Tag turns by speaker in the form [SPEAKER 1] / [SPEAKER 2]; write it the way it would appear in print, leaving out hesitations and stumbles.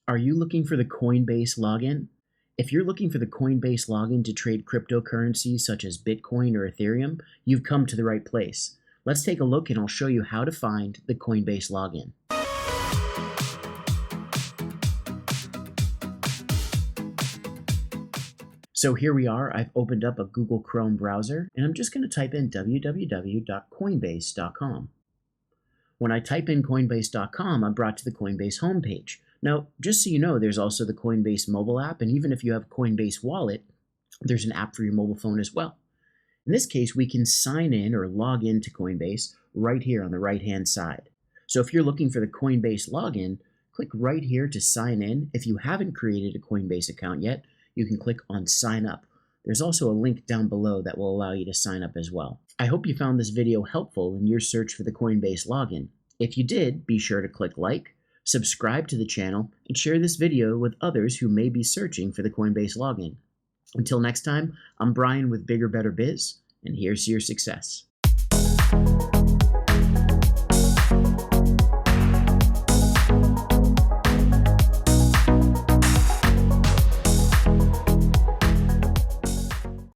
[SPEAKER 1] Are you looking for the Coinbase login? If you're looking for the Coinbase login to trade cryptocurrencies such as Bitcoin or Ethereum, you've come to the right place. Let's take a look and I'll show you how to find the Coinbase login. So here we are. I've opened up a Google Chrome browser and I'm just going to type in www.coinbase.com. When I type in coinbase.com, I'm brought to the Coinbase homepage. Now, just so you know, there's also the Coinbase mobile app, and even if you have a Coinbase wallet, there's an app for your mobile phone as well. In this case, we can sign in or log into Coinbase right here on the right-hand side. So if you're looking for the Coinbase login, click right here to sign in. If you haven't created a Coinbase account yet, you can click on Sign Up. There's also a link down below that will allow you to sign up as well. I hope you found this video helpful in your search for the Coinbase login. If you did, be sure to click like, subscribe to the channel, and share this video with others who may be searching for the Coinbase login. Until next time, I'm Brian with Bigger Better Biz, and here's to your success.